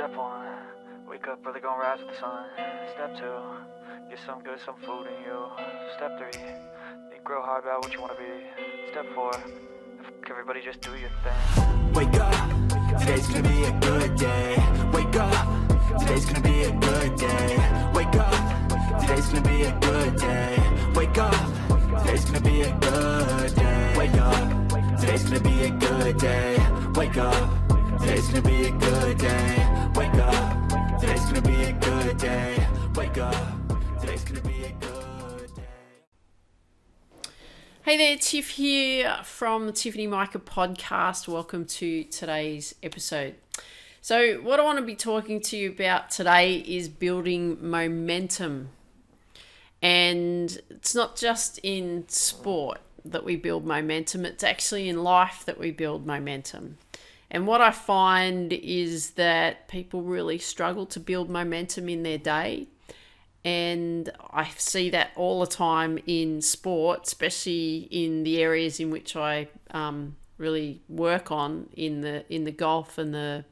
Step 1, wake up early, gonna rise with the sun. Step 2, get some food in you. Step 3, think real hard about what you wanna be. Step 4, everybody just do your thing. Wake up, today's gonna be a good day. Wake up, today's gonna be a good day. Wake up, today's gonna be a good day. Wake up, today's gonna be a good day. Wake up, today's gonna be a good day. Wake up, today's gonna be a good day. Wake up, today's gonna be a good day. Wake up, today's gonna be a good day. Hey there, Tiff here from the Tiffany Mika podcast. Welcome to today's episode. So what I want to be talking to you about today is building momentum. And it's not just in sport that we build momentum, it's actually in life that we build momentum. And what I find is that people really struggle to build momentum in their day. And I see that all the time in sport, especially in the areas in which I really work on in the golf and the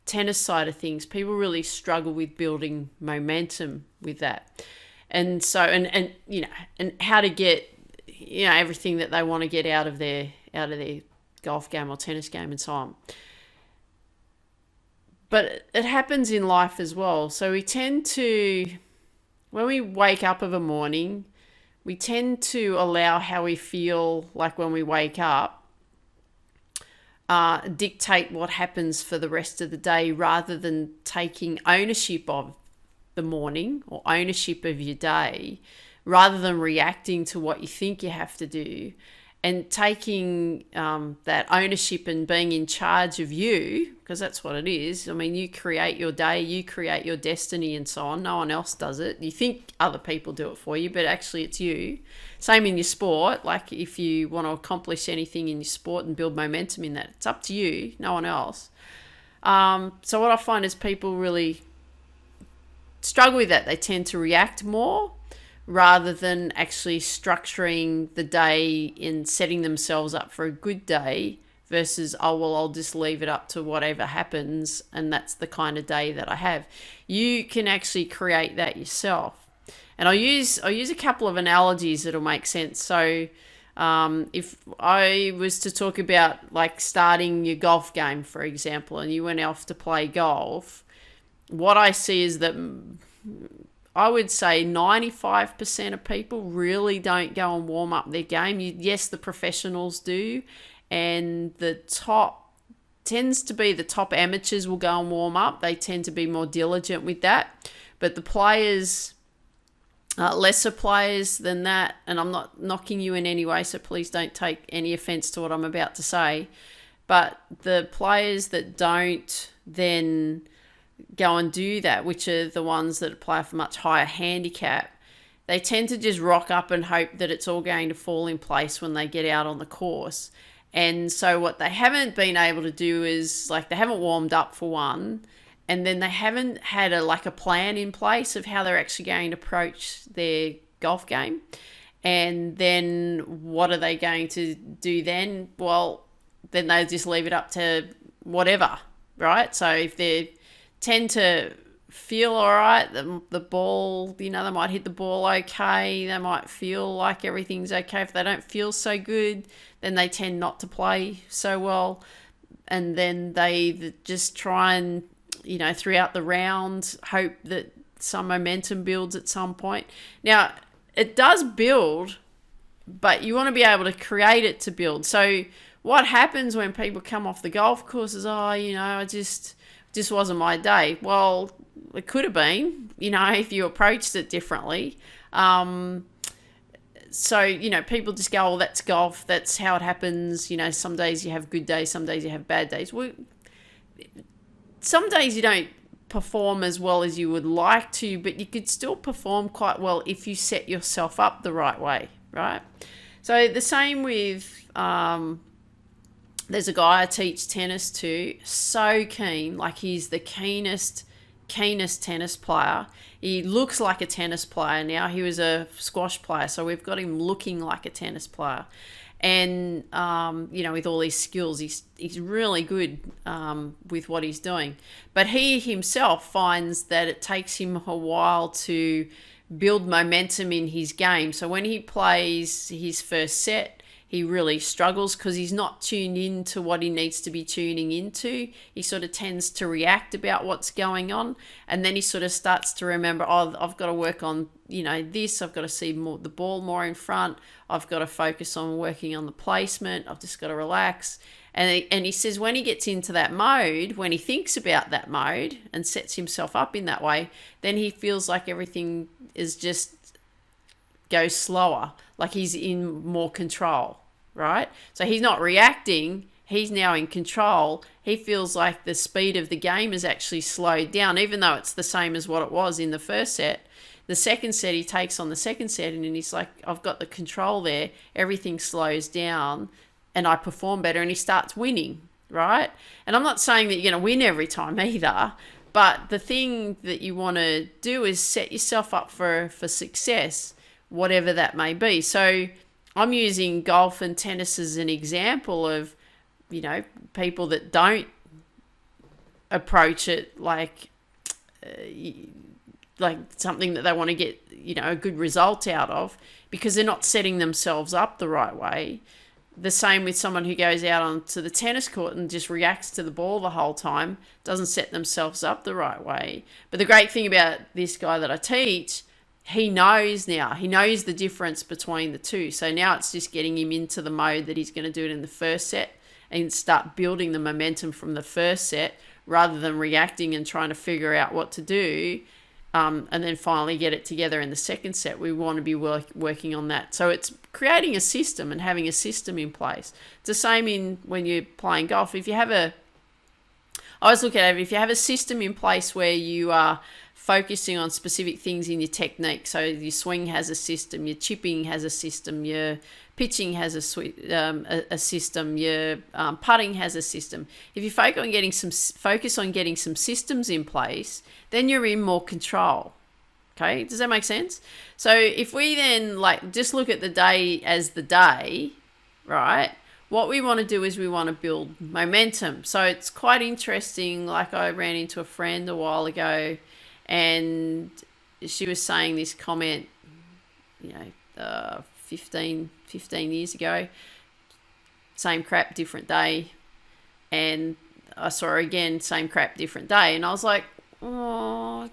tennis side of things. People really struggle with building momentum with that. And so, and how to get, everything that they want to get out of their golf game or tennis game and so on. But it happens in life as well. So we tend to, when we wake up of a morning, we tend to allow how we feel like when we wake up dictate what happens for the rest of the day, rather than taking ownership of the morning or ownership of your day, rather than reacting to what you think you have to do, and taking that ownership and being in charge of you, because that's what it is. I mean, you create your day, you create your destiny and so on. No one else does it. You think other people do it for you, but actually it's you. Same in your sport. Like if you want to accomplish anything in your sport and build momentum in that, it's up to you, no one else. So what I find is people really struggle with that. They tend to react more rather than actually structuring the day and setting themselves up for a good day, versus, I'll just leave it up to whatever happens, and that's the kind of day that I have. You can actually create that yourself. And I'll use a couple of analogies that'll make sense. So if I was to talk about like starting your golf game, for example, and you went off to play golf, what I see is that I would say 95% of people really don't go and warm up their game. Yes, the professionals do, and the top amateurs will go and warm up. They tend to be more diligent with that. But the players, lesser players than that, and I'm not knocking you in any way, so please don't take any offense to what I'm about to say, but the players that don't then go and do that, which are the ones that play for much higher handicap, they tend to just rock up and hope that it's all going to fall in place when they get out on the course. And so what they haven't been able to do is, like, they haven't warmed up for one, and then they haven't had a plan in place of how they're actually going to approach their golf game. And then what are they going to do then? Well, then they just leave it up to whatever, right? So if they tend to feel all right, the ball, they might hit the ball okay, they might feel like everything's okay. If they don't feel so good, then they tend not to play so well, and then they just try and throughout the round hope that some momentum builds at some point. Now it does build, but you want to be able to create it to build. So what happens when people come off the golf course is, I just wasn't my day. Well, it could have been, if you approached it differently. So, people just go, that's golf. That's how it happens. Some days you have good days, some days you have bad days. Some days you don't perform as well as you would like to, but you could still perform quite well if you set yourself up the right way, right? So the same with, there's a guy I teach tennis to, so keen, like he's the keenest tennis player. He looks like a tennis player now. He was a squash player, so we've got him looking like a tennis player. And with all these skills, he's really good with what he's doing. But he himself finds that it takes him a while to build momentum in his game. So when he plays his first set, he really struggles because he's not tuned into what he needs to be tuning into. He sort of tends to react about what's going on, and then he sort of starts to remember, oh, I've got to work on this. I've got to see the ball more in front. I've got to focus on working on the placement. I've just got to relax. And he says when he gets into that mode, when he thinks about that mode and sets himself up in that way, then he feels like everything is just goes slower, like he's in more control, right? So he's not reacting, he's now in control. He feels like the speed of the game is actually slowed down, even though it's the same as what it was in the first set. The second set he takes on the second set, and he's like, I've got the control there, everything slows down and I perform better, and he starts winning, right? And I'm not saying that you're going to win every time either, but the thing that you want to do is set yourself up for success, whatever that may be. So I'm using golf and tennis as an example of, people that don't approach it like something that they want to get, a good result out of, because they're not setting themselves up the right way. The same with someone who goes out onto the tennis court and just reacts to the ball the whole time, doesn't set themselves up the right way. But the great thing about this guy that I teach, he knows now. He knows the difference between the two. So now it's just getting him into the mode that he's going to do it in the first set and start building the momentum from the first set rather than reacting and trying to figure out what to do and then finally get it together in the second set. We want to be working on that. So it's creating a system and having a system in place. It's the same when you're playing golf. I always look at it, if you have a system in place where you are focusing on specific things in your technique, so your swing has a system, your chipping has a system, your pitching has a system, your putting has a system. If you focus on getting some systems in place, then you're in more control. Okay, does that make sense? So if we then just look at the day as the day, right? What we want to do is we want to build momentum. So it's quite interesting. Like I ran into a friend a while ago, and she was saying this comment, 15 years ago, same crap, different day. And I saw her again, same crap, different day. And I was like, oh,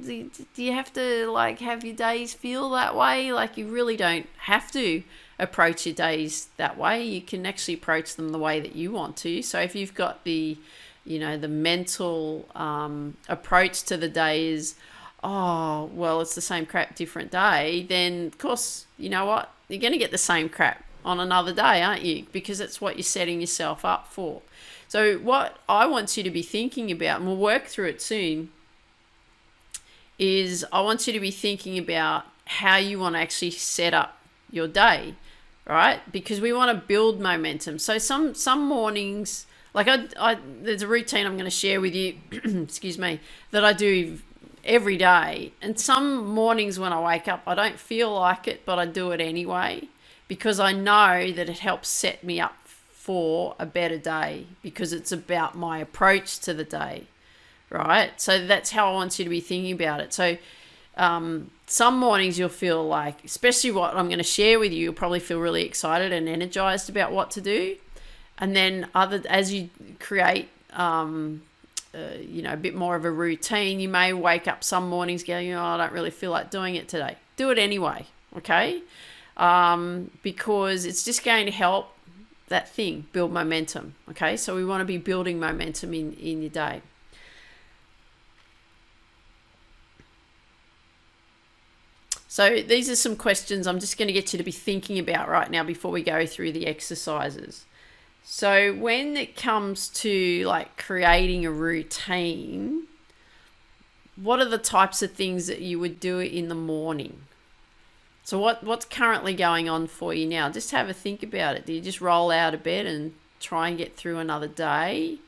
do you have to have your days feel that way? You really don't have to approach your days that way. You can actually approach them the way that you want to. So if you've got the mental approach to the day is, oh, well, it's the same crap, different day, then of course, you know what? You're going to get the same crap on another day, aren't you? Because it's what you're setting yourself up for. So what I want you to be thinking about, and we'll work through it soon, is I want you to be thinking about how you want to actually set up your day, right? Because we want to build momentum. So some mornings, there's a routine I'm going to share with you, excuse me, that I do every day. And some mornings when I wake up, I don't feel like it, but I do it anyway, because I know that it helps set me up for a better day, because it's about my approach to the day, right? So that's how I want you to be thinking about it. So some mornings you'll feel like, especially what I'm going to share with you, you'll probably feel really excited and energized about what to do. And then as you create, a bit more of a routine, you may wake up some mornings going, I don't really feel like doing it today. Do it anyway, okay? Because it's just going to help that thing build momentum, okay? So we want to be building momentum in your day. So these are some questions I'm just going to get you to be thinking about right now before we go through the exercises. So when it comes to creating a routine, what are the types of things that you would do in the morning? So what's currently going on for you now? Just have a think about it. Do you just roll out of bed and try and get through another day?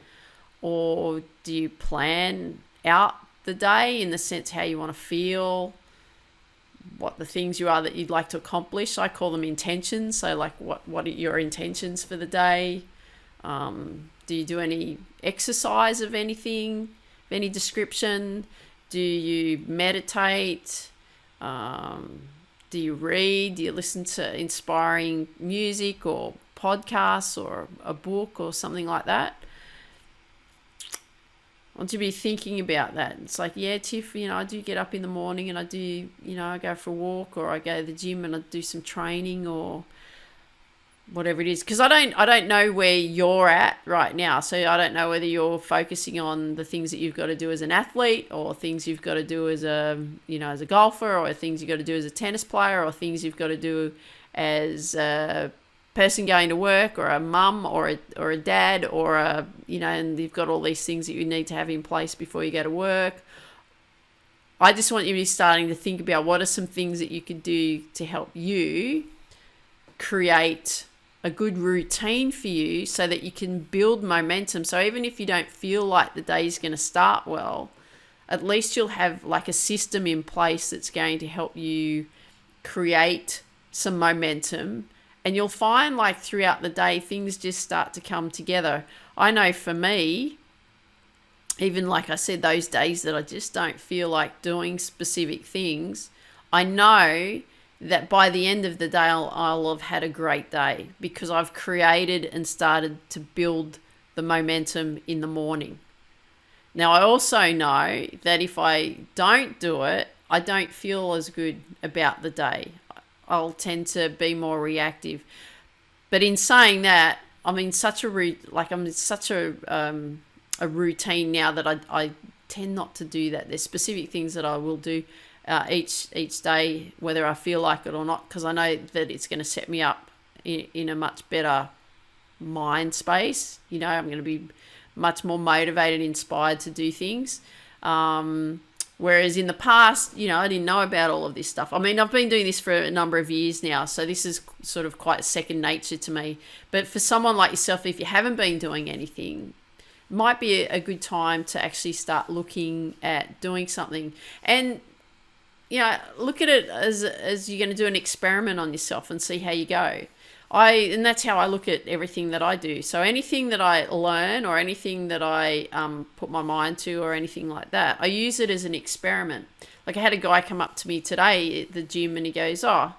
Or do you plan out the day in the sense how you want to feel? what the things you are that you'd like to accomplish. I call them intentions. So like what are your intentions for the day? Do you do any exercise of anything, of any description? Do you meditate? Do you read? Do you listen to inspiring music or podcasts or a book or something like that? I want you to be thinking about that. It's like, yeah, Tiff, I do get up in the morning and I do, I go for a walk, or I go to the gym and I do some training or whatever it is. Because I don't know where you're at right now. So I don't know whether you're focusing on the things that you've got to do as an athlete, or things you've got to do as as a golfer, or things you've got to do as a tennis player, or things you've got to do as a person going to work, or a mum, or a dad, or and you've got all these things that you need to have in place before you go to work. I just want you to be starting to think about what are some things that you could do to help you create a good routine for you so that you can build momentum. So even if you don't feel like the day is going to start well, at least you'll have like a system in place that's going to help you create some momentum. And you'll find like throughout the day, things just start to come together. I know for me, even like I said, those days that I just don't feel like doing specific things, I know that by the end of the day, I'll have had a great day because I've created and started to build the momentum in the morning. Now, I also know that if I don't do it, I don't feel as good about the day. I'll tend to be more reactive. But in saying that, I'm in such a routine now that I tend not to do that. There's specific things that I will do each day, whether I feel like it or not, because I know that it's going to set me up in a much better mind space. I'm going to be much more motivated, inspired to do things. Whereas in the past, I didn't know about all of this stuff. I mean, I've been doing this for a number of years now, so this is sort of quite second nature to me. But for someone like yourself, if you haven't been doing anything, it might be a good time to actually start looking at doing something. And, look at it as you're going to do an experiment on yourself and see how you go. And that's how I look at everything that I do. So anything that I learn or anything that I put my mind to or anything like that, I use it as an experiment. Like I had a guy come up to me today at the gym and he goes, so,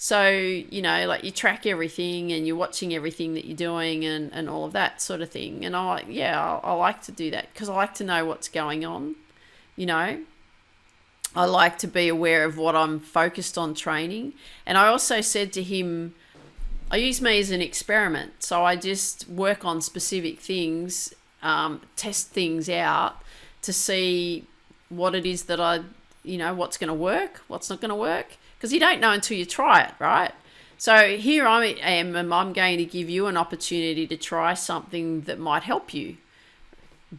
like you track everything and you're watching everything that you're doing and all of that sort of thing. And I'm like, yeah, I like to do that because I like to know what's going on, I like to be aware of what I'm focused on training. And I also said to him, I use me as an experiment. So I just work on specific things, test things out to see what it is that what's going to work, what's not going to work. Because you don't know until you try it, right? So here I am, and I'm going to give you an opportunity to try something that might help you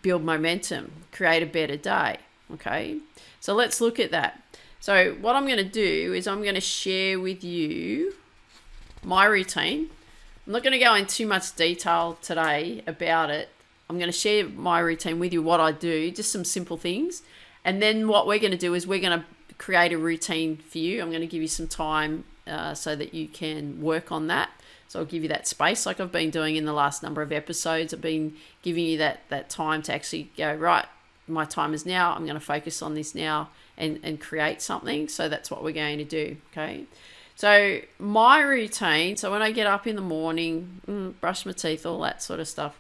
build momentum, create a better day, okay? So let's look at that. So what I'm going to do is I'm going to share with you my routine. I'm not going to go in too much detail today about it. I'm going to share my routine with you, what I do, just some simple things. And then what we're going to do is we're going to create a routine for you. I'm going to give you some time so that you can work on that. So I'll give you that space like I've been doing in the last number of episodes. I've been giving you that time to actually go, right, my time is now. I'm going to focus on this now and create something. So that's what we're going to do, okay? So my routine, so when I get up in the morning, brush my teeth, all that sort of stuff.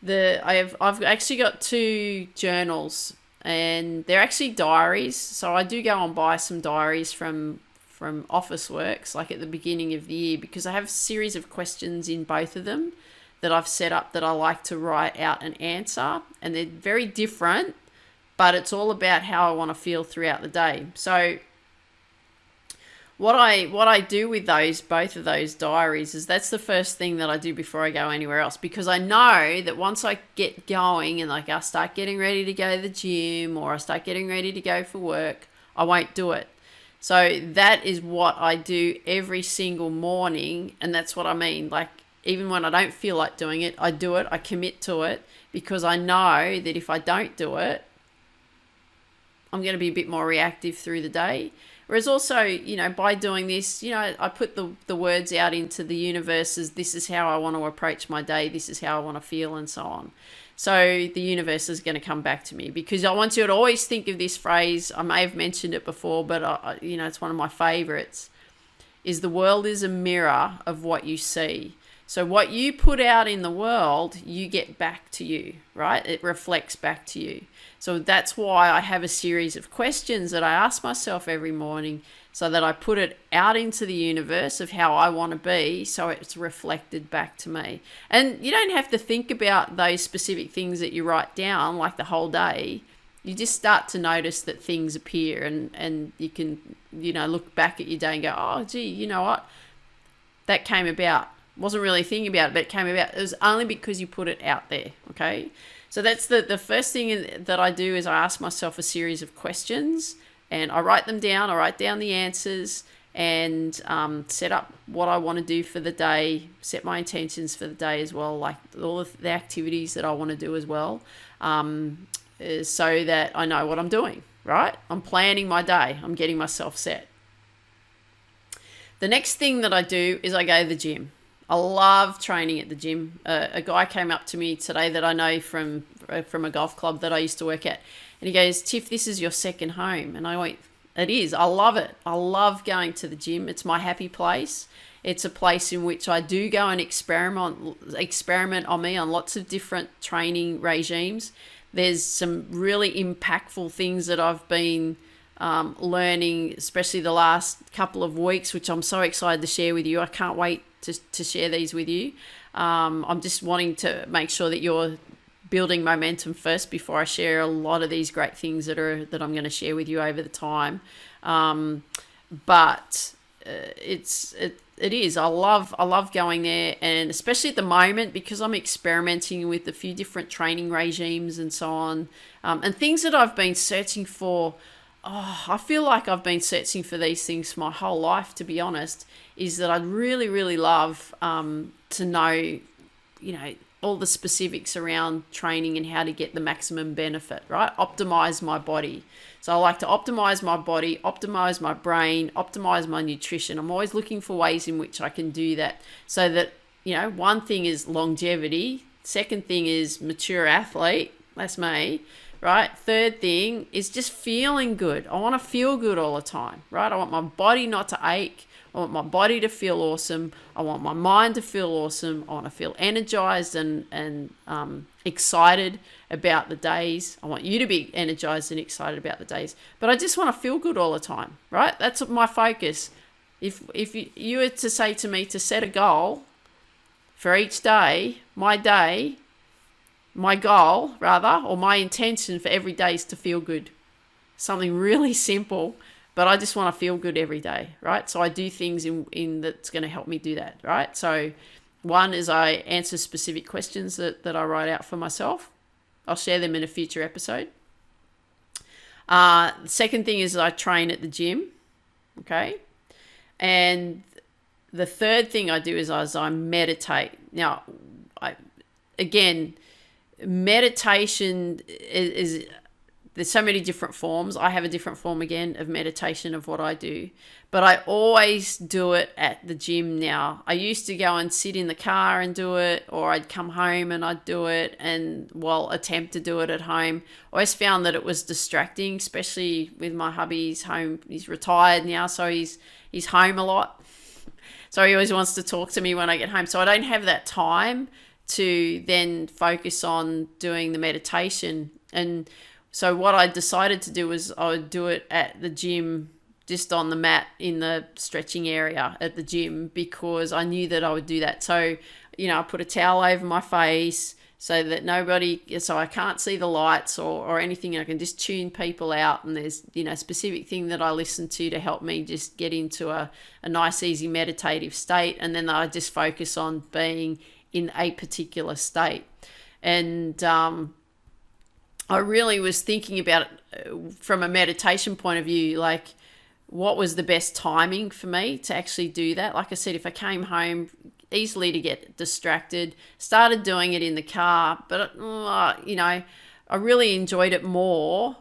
I've actually got 2 journals, and they're actually diaries. So I do go and buy some diaries from Officeworks, like at the beginning of the year, because I have a series of questions in both of them that I've set up that I like to write out and answer, and they're very different, but it's all about how I want to feel throughout the day. So what I do with both of those diaries is that's the first thing that I do before I go anywhere else, because I know that once I get going and like I start getting ready to go to the gym or I start getting ready to go for work, I won't do it. So that is what I do every single morning, and that's what I mean. Like even when I don't feel like doing it, I do it, I commit to it, because I know that if I don't do it, I'm going to be a bit more reactive through the day. Whereas also, by doing this, I put the words out into the universe as this is how I want to approach my day, this is how I want to feel, and so on. So the universe is going to come back to me, because I want you to always think of this phrase. I may have mentioned it before, but it's one of my favorites, is the world is a mirror of what you see. So what you put out in the world, you get back to you, right? It reflects back to you. So that's why I have a series of questions that I ask myself every morning, so that I put it out into the universe of how I want to be, so it's reflected back to me. And you don't have to think about those specific things that you write down like the whole day. You just start to notice that things appear, and you can, look back at your day and go, oh, gee, you know what? That came about. Wasn't really thinking about it, but it came about. It was only because you put it out there, okay? So that's the first thing that I do, is I ask myself a series of questions, and I write them down. I write down the answers, and set up what I want to do for the day, set my intentions for the day as well, like all of the activities that I want to do as well, so that I know what I'm doing, right? I'm planning my day. I'm getting myself set. The next thing that I do is I go to the gym. I love training at the gym. A guy came up to me today that I know from a golf club that I used to work at, and he goes, Tiff, this is your second home. And I went, it is. I love it. I love going to the gym. It's my happy place. It's a place in which I do go and experiment on lots of different training regimes. There's some really impactful things that I've been learning, especially the last couple of weeks, which I'm so excited to share with you. I can't wait to share these with you. I'm just wanting to make sure that you're building momentum first before I share a lot of these great things that I'm going to share with you over the time. But it is. I love going there, and especially at the moment, because I'm experimenting with a few different training regimes and so on, and things that I've been searching for. Oh, I feel like I've been searching for these things my whole life, to be honest, is that I'd really, really love to know, all the specifics around training and how to get the maximum benefit, right? Optimize my body. So I like to optimize my body, optimize my brain, optimize my nutrition. I'm always looking for ways in which I can do that, so that, one thing is longevity. Second thing is mature athlete. That's me. Right? Third thing is just feeling good. I want to feel good all the time, right? I want my body not to ache. I want my body to feel awesome. I want my mind to feel awesome. I want to feel energized and excited about the days. I want you to be energized and excited about the days. But I just want to feel good all the time, right? That's my focus. If you were to say to me to set a goal for each day, my goal, rather, or my intention for every day is to feel good. Something really simple, but I just want to feel good every day, right? So I do things in that's going to help me do that, right? So one is I answer specific questions that I write out for myself. I'll share them in a future episode. The second thing is I train at the gym, okay? And the third thing I do is I meditate. Now, meditation is there's so many different forms. I have a different form again of meditation of what I do, but I always do it at the gym now. I used to go and sit in the car and do it, or I'd come home and I'd do it and attempt to do it at home. I always found that it was distracting, especially with my hubby. He's home. He's retired now, so he's home a lot. So he always wants to talk to me when I get home. So I don't have that time to then focus on doing the meditation. And so what I decided to do was I would do it at the gym, just on the mat in the stretching area at the gym, because I knew that I would do that. So, I put a towel over my face so that so I can't see the lights or anything. I can just tune people out, and there's, a specific thing that I listen to help me just get into a nice, easy meditative state. And then I just focus on being in a particular state. And I really was thinking about it from a meditation point of view, like what was the best timing for me to actually do that. Like I said, if I came home, easily to get distracted, started doing it in the car, but I really enjoyed it more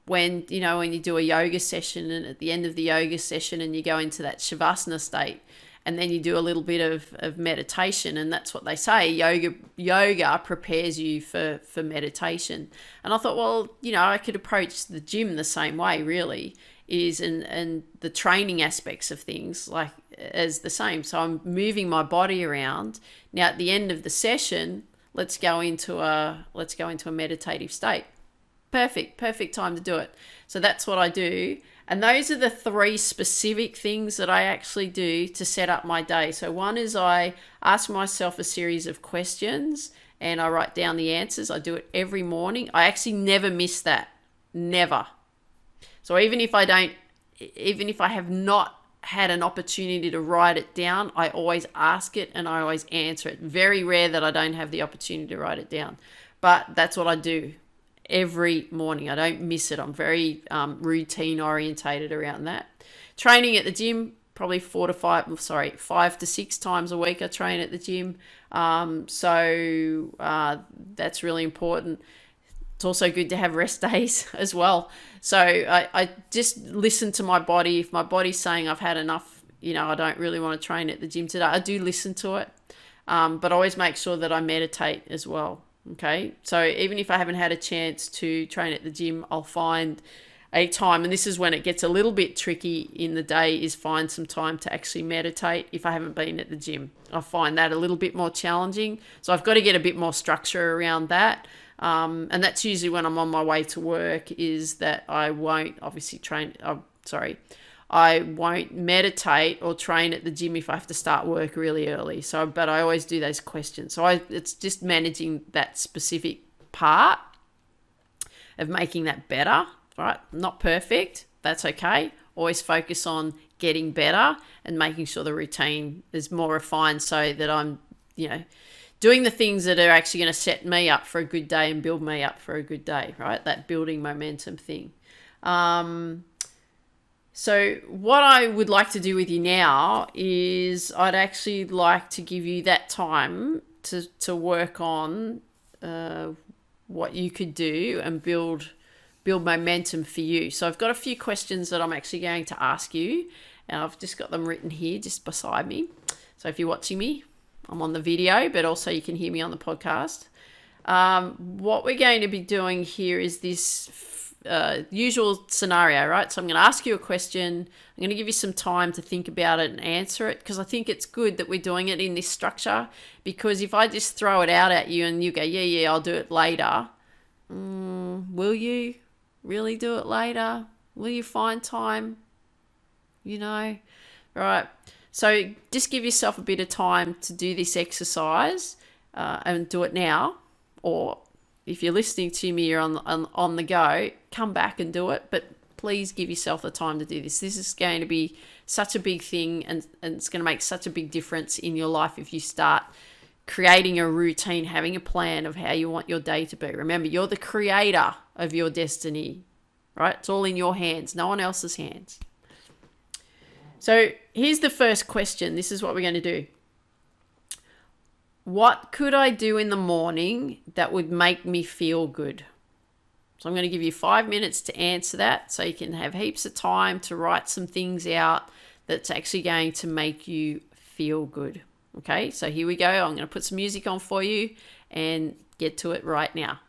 when you do a yoga session, and at the end of the yoga session and you go into that shavasana state, and then you do a little bit of meditation, and that's what they say, yoga prepares you for meditation. And I thought, well, I could approach the gym the same way, really, and the training aspects of things like as the same. So I'm moving my body around. Now at the end of the session, let's go into a meditative state. Perfect time to do it. So that's what I do. And those are the 3 specific things that I actually do to set up my day. So one is I ask myself a series of questions and I write down the answers. I do it every morning. I actually never miss that. Never. So even if I have not had an opportunity to write it down, I always ask it and I always answer it. Very rare that I don't have the opportunity to write it down. But that's what I do every morning. I don't miss it. I'm very routine orientated around that. Training at the gym, probably 5 to 6 times a week I train at the gym. So that's really important. It's also good to have rest days as well. So I just listen to my body. If my body's saying I've had enough, I don't really want to train at the gym today, I do listen to it. But I always make sure that I meditate as well. Okay, so even if I haven't had a chance to train at the gym, I'll find a time, and this is when it gets a little bit tricky in the day, is find some time to actually meditate if I haven't been at the gym. I find that a little bit more challenging. So I've got to get a bit more structure around that. And that's usually when I'm on my way to work, is that I won't obviously I won't meditate or train at the gym if I have to start work really early. But I always do those questions. So it's just managing that specific part of making that better, right? Not perfect. That's okay. Always focus on getting better and making sure the routine is more refined so that I'm, doing the things that are actually going to set me up for a good day and build me up for a good day, right? That building momentum thing. So what I would like to do with you now is I'd actually like to give you that time to work on what you could do and build momentum for you. So I've got a few questions that I'm actually going to ask you, and I've just got them written here just beside me. So if you're watching me, I'm on the video, but also you can hear me on the podcast. What we're going to be doing here is this usual scenario, right? So I'm going to ask you a question. I'm going to give you some time to think about it and answer it, because I think it's good that we're doing it in this structure, because if I just throw it out at you and you go, yeah, I'll do it later. Will you really do it later? Will you find time? Right. So just give yourself a bit of time to do this exercise and do it now. Or if you're listening to me, you're on the go, come back and do it. But please give yourself the time to do this. This is going to be such a big thing, and it's going to make such a big difference in your life if you start creating a routine, having a plan of how you want your day to be. Remember, you're the creator of your destiny, right? It's all in your hands, no one else's hands. So here's the first question. This is what we're going to do. What could I do in the morning that would make me feel good? So I'm going to give you 5 minutes to answer that, so you can have heaps of time to write some things out that's actually going to make you feel good. Okay, so here we go. I'm going to put some music on for you and get to it right now.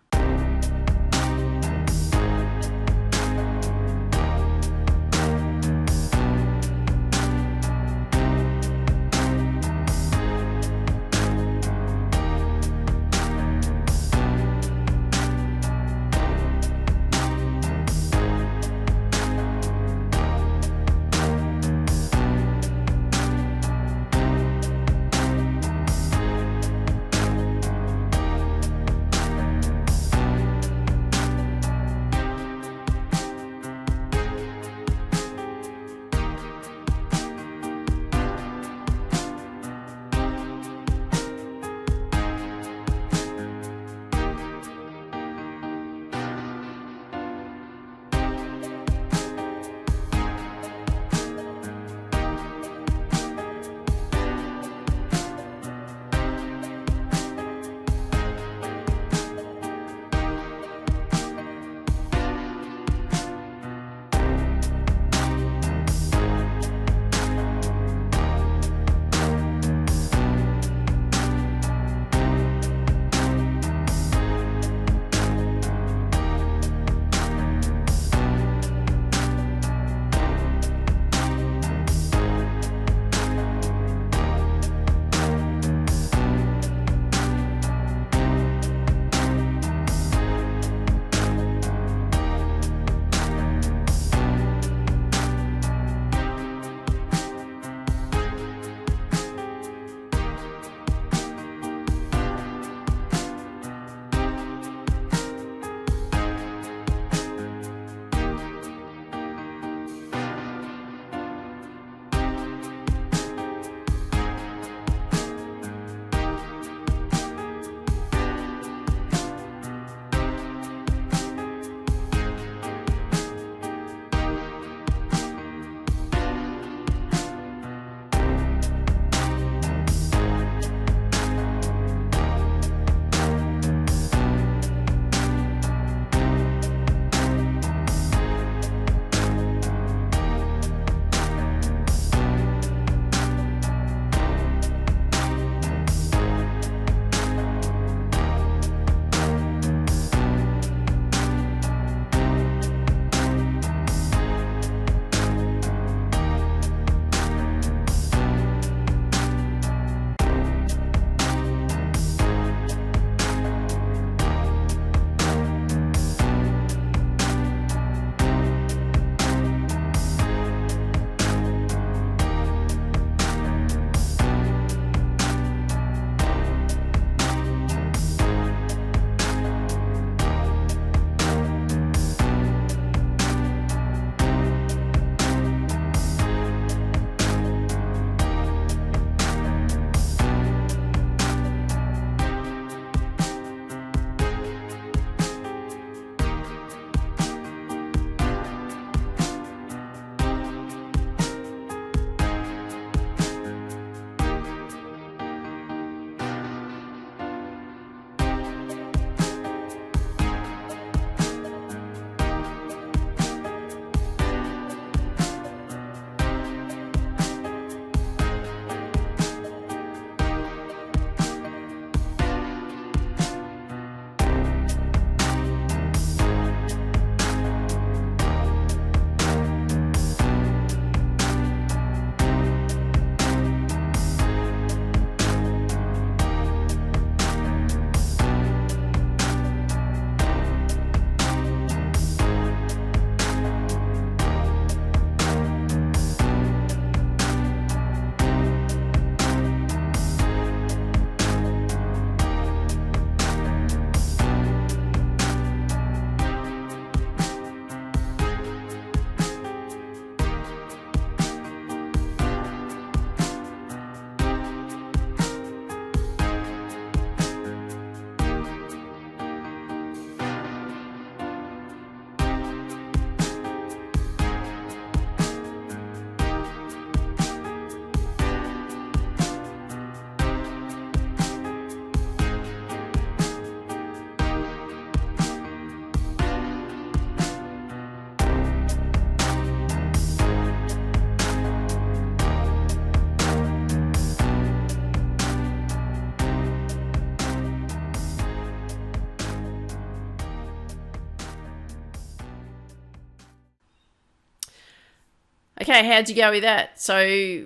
Okay, how'd you go with that? So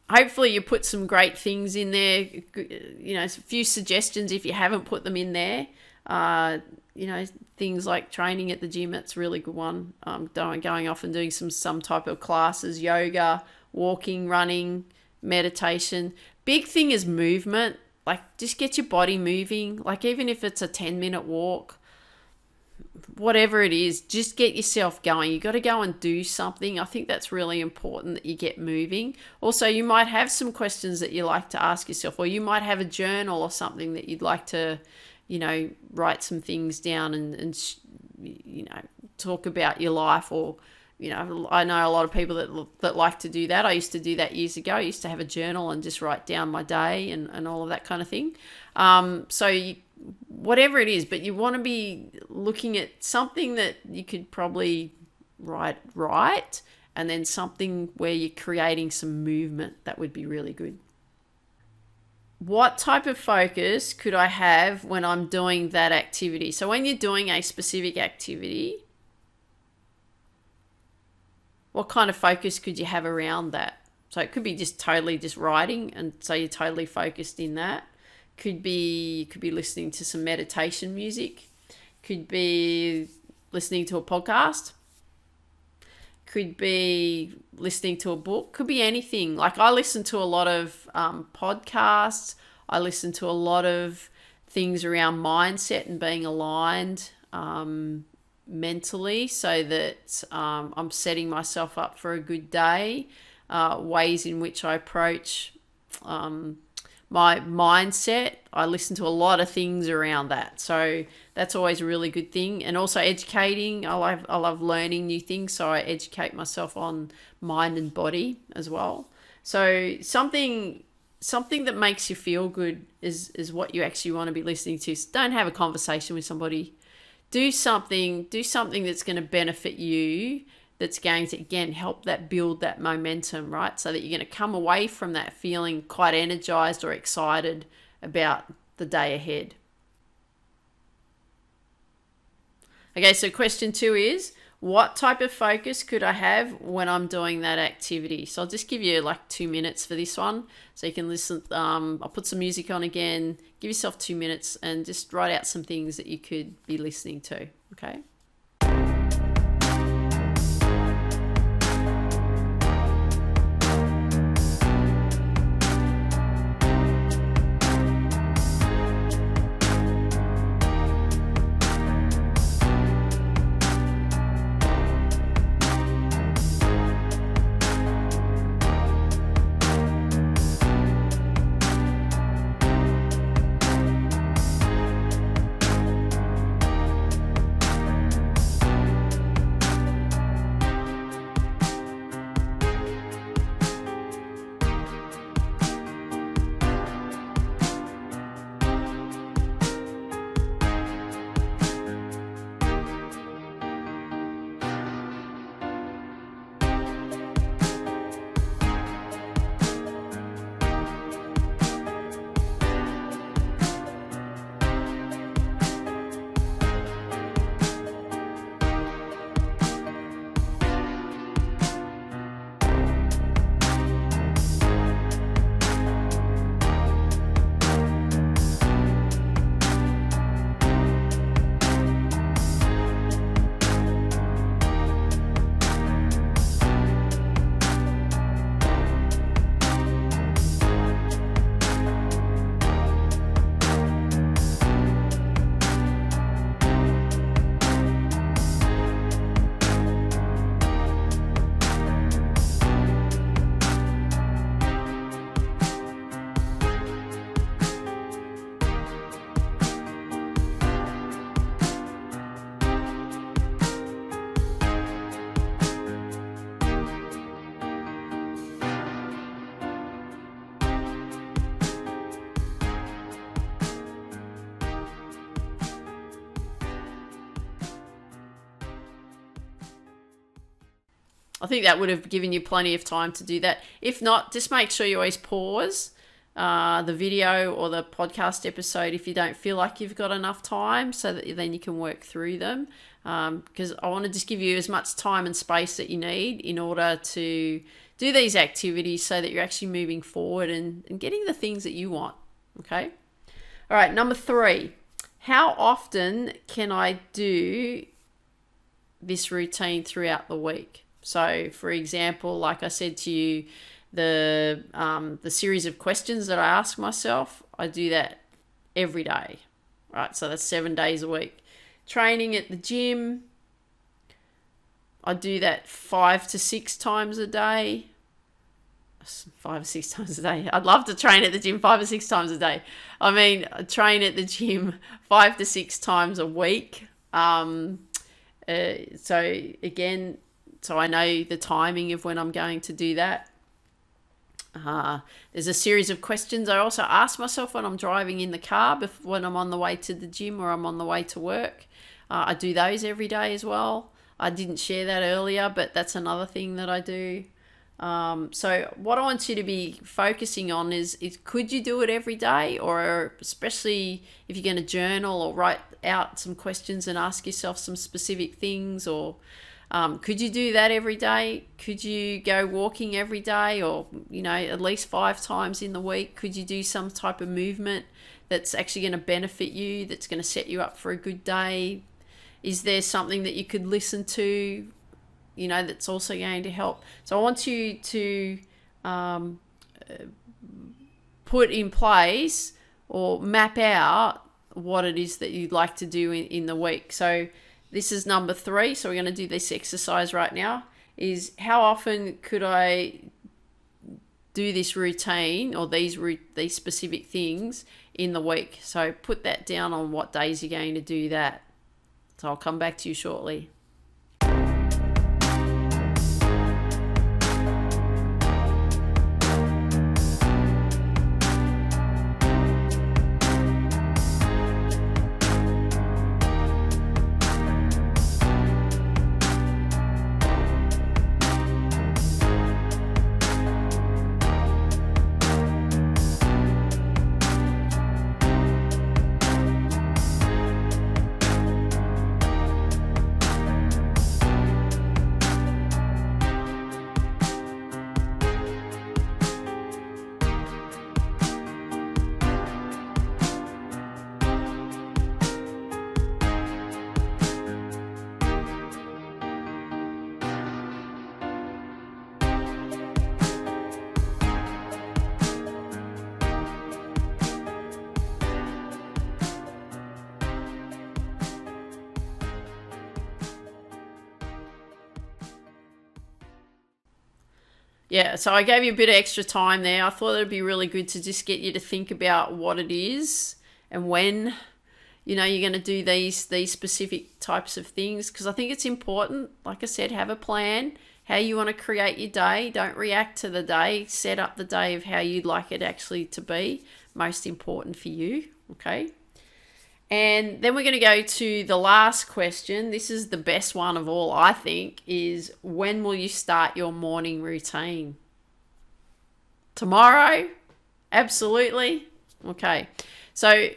hopefully you put some great things in there, a few suggestions if you haven't put them in there. Things like training at the gym, that's a really good one. Going off and doing some type of classes, yoga, walking, running, meditation. Big thing is movement. Like, just get your body moving. Like, even if it's a 10-minute walk, whatever it is, just get yourself going. You got to go and do something. I think that's really important that you get moving. Also, you might have some questions that you like to ask yourself, or you might have a journal or something that you'd like to, write some things down and talk about your life. Or, I know a lot of people that like to do that. I used to do that years ago. I used to have a journal and just write down my day and all of that kind of thing. Whatever it is, but you want to be looking at something that you could probably write, and then something where you're creating some movement. That would be really good. What type of focus could I have when I'm doing that activity? So when you're doing a specific activity, what kind of focus could you have around that? So it could be just totally just writing, and so you're totally focused in that. Could be listening to some meditation music. Could be listening to a podcast. Could be listening to a book. Could be anything. Like, I listen to a lot of podcasts. I listen to a lot of things around mindset and being aligned mentally, so that I'm setting myself up for a good day. Ways in which I approach my mindset. I listen to a lot of things around that. So that's always a really good thing. And also educating. I love learning new things, so I educate myself on mind and body as well. So something that makes you feel good is what you actually want to be listening to. So don't have a conversation with somebody. Do something that's going to benefit you, that's going to, again, help that build that momentum, right? So that you're going to come away from that feeling quite energized or excited about the day ahead. Okay, so question 2 is, what type of focus could I have when I'm doing that activity? So I'll just give you like 2 minutes for this one, so you can listen. I'll put some music on again. Give yourself 2 minutes and just write out some things that you could be listening to, okay? I think that would have given you plenty of time to do that. If not, just make sure you always pause the video or the podcast episode if you don't feel like you've got enough time, so that then you can work through them. Because I want to just give you as much time and space that you need in order to do these activities so that you're actually moving forward and getting the things that you want. Okay. All right. Number 3, how often can I do this routine throughout the week? So for example, like I said to you, the series of questions that I ask myself, I do that every day, right? So that's 7 days a week. Training at the gym, I do that 5 to 6 times a day. 5 or 6 times a day. I'd love to train at the gym 5 or 6 times a day. I mean, I train at the gym 5 to 6 times a week. So again, so I know the timing of when I'm going to do that. There's a series of questions I also ask myself when I'm driving in the car, when I'm on the way to the gym or I'm on the way to work. I do those every day as well. I didn't share that earlier, but that's another thing that I do. So what I want you to be focusing on is could you do it every day, or especially if you're going to journal or write out some questions and ask yourself some specific things, or could you do that every day? Could you go walking every day, or, at least 5 times in the week? Could you do some type of movement that's actually going to benefit you, that's going to set you up for a good day? Is there something that you could listen to, that's also going to help? So I want you to put in place or map out what it is that you'd like to do in the week. So this is number 3. So we're going to do this exercise right now. Is how often could I do this routine or these specific things in the week? So put that down on what days you're going to do that. So I'll come back to you shortly. Yeah, so I gave you a bit of extra time there. I thought it'd be really good to just get you to think about what it is and when, you're going to do these specific types of things, because I think it's important. Like I said, have a plan, how you want to create your day. Don't react to the day. Set up the day of how you'd like it actually to be. Most important for you, okay? And then we're going to go to the last question. This is the best one of all, I think, is when will you start your morning routine? Tomorrow? Absolutely. Okay. So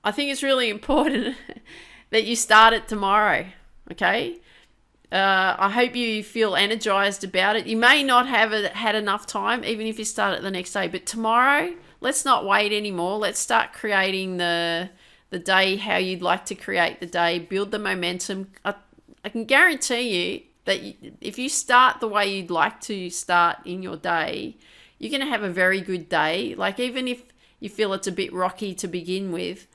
I think it's really important that you start it tomorrow, okay? I hope you feel energized about it. You may not have had enough time, even if you start it the next day, but tomorrow, let's not wait anymore. Let's start creating the day how you'd like to create the day. Build the momentum. I can guarantee you that if you start the way you'd like to start in your day, you're going to have a very good day. Like, even if you feel it's a bit rocky to begin with,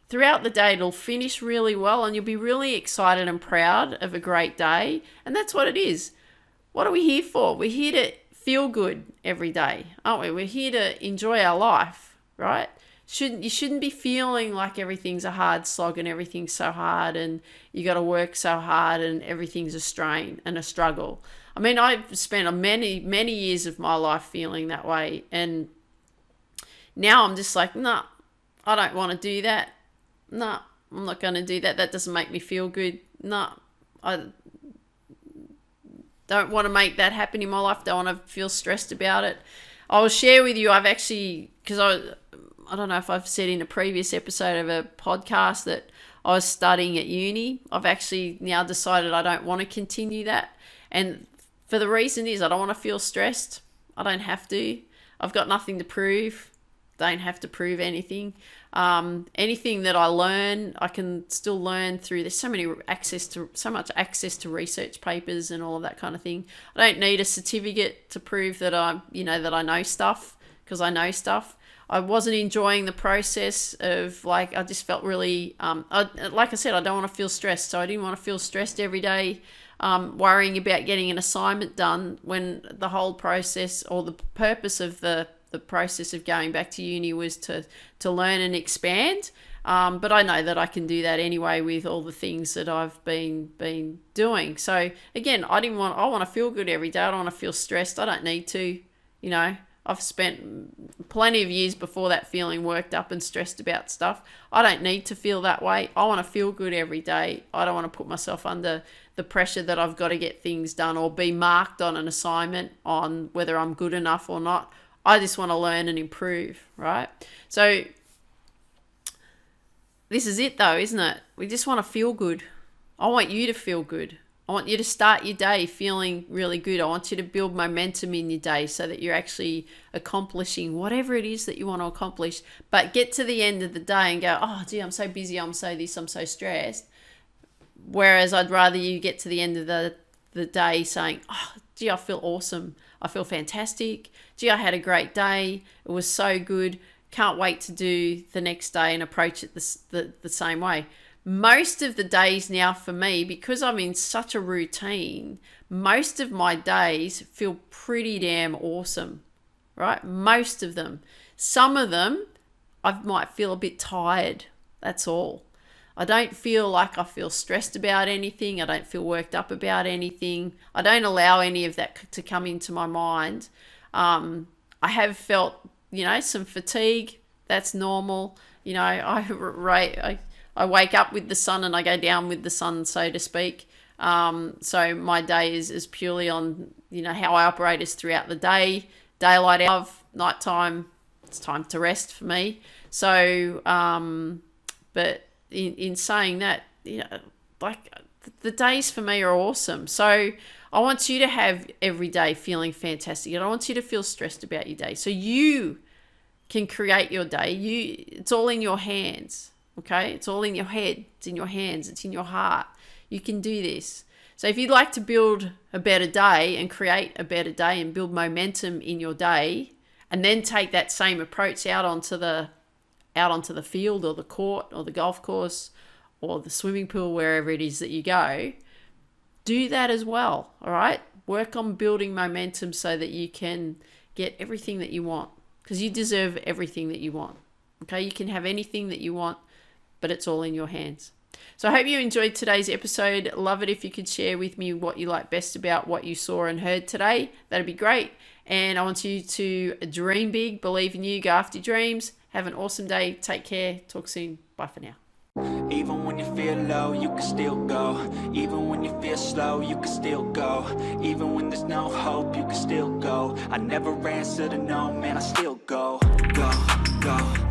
throughout the day it'll finish really well and you'll be really excited and proud of a great day. And that's what it is. What are we here for? We're here to feel good every day, aren't we? We're here to enjoy our life, right? You shouldn't be feeling like everything's a hard slog and everything's so hard and you got to work so hard and everything's a strain and a struggle. I mean, I've spent many years of my life feeling that way, and now I'm just like, no, I don't want to do that. No, I'm not going to do that. That doesn't make me feel good. No, Don't want to make that happen in my life. Don't want to feel stressed about it. I will share with you, I've actually, because I don't know if I've said in a previous episode of a podcast that I was studying at uni. I've actually now decided I don't want to continue that. And for the reason is I don't want to feel stressed. I don't have to. I've got nothing to prove. Don't have to prove anything. Anything that I learn, I can still learn through. There's so much access to research papers and all of that kind of thing. I don't need a certificate to prove that I know stuff, because I know stuff. I wasn't enjoying the process of, like, I just felt really, like I said, I don't want to feel stressed. So I didn't want to feel stressed every day, worrying about getting an assignment done, when the whole process, or the purpose of the process of going back to uni was to learn and expand. But I know that I can do that anyway with all the things that I've been doing. So again, I want to feel good every day. I don't want to feel stressed. I don't need to, I've spent plenty of years before that feeling worked up and stressed about stuff. I don't need to feel that way. I want to feel good every day. I don't want to put myself under the pressure that I've got to get things done or be marked on an assignment on whether I'm good enough or not. I just want to learn and improve, right? So this is it though, isn't it? We just want to feel good. I want you to feel good. I want you to start your day feeling really good. I want you to build momentum in your day so that you're actually accomplishing whatever it is that you want to accomplish. But get to the end of the day and go, oh, gee, I'm so busy, I'm so this, I'm so stressed. Whereas I'd rather you get to the end of the day saying, oh, gee, I feel awesome. I feel fantastic. Gee, I had a great day. It was so good. Can't wait to do the next day and approach it the same way. Most of the days now for me, because I'm in such a routine, most of my days feel pretty damn awesome, right? Most of them. Some of them, I might feel a bit tired. That's all. I don't feel like I feel stressed about anything. I don't feel worked up about anything. I don't allow any of that to come into my mind. I have felt, some fatigue. That's normal. I wake up with the sun and I go down with the sun, so to speak. So my day is purely on, how I operate is throughout the day. Daylight out, nighttime, it's time to rest for me. So, but in saying that, the days for me are awesome. So I want you to have every day feeling fantastic. I don't want you to feel stressed about your day. So you can create your day. It's all in your hands. Okay, it's all in your head, it's in your hands, it's in your heart. You can do this. So if you'd like to build a better day and create a better day and build momentum in your day, and then take that same approach out onto the field or the court or the golf course or the swimming pool, wherever it is that you go, do that as well, all right? Work on building momentum so that you can get everything that you want, because you deserve everything that you want, okay? You can have anything that you want, but it's all in your hands. So I hope you enjoyed today's episode. Love it if you could share with me what you like best about what you saw and heard today. That'd be great. And I want you to dream big, believe in you, go after your dreams. Have an awesome day. Take care. Talk soon. Bye for now. Even when you feel low, you can still go. Even when you feel slow, you can still go. Even when there's no hope, you can still go. I never answer to no, man, I still go. Go, go.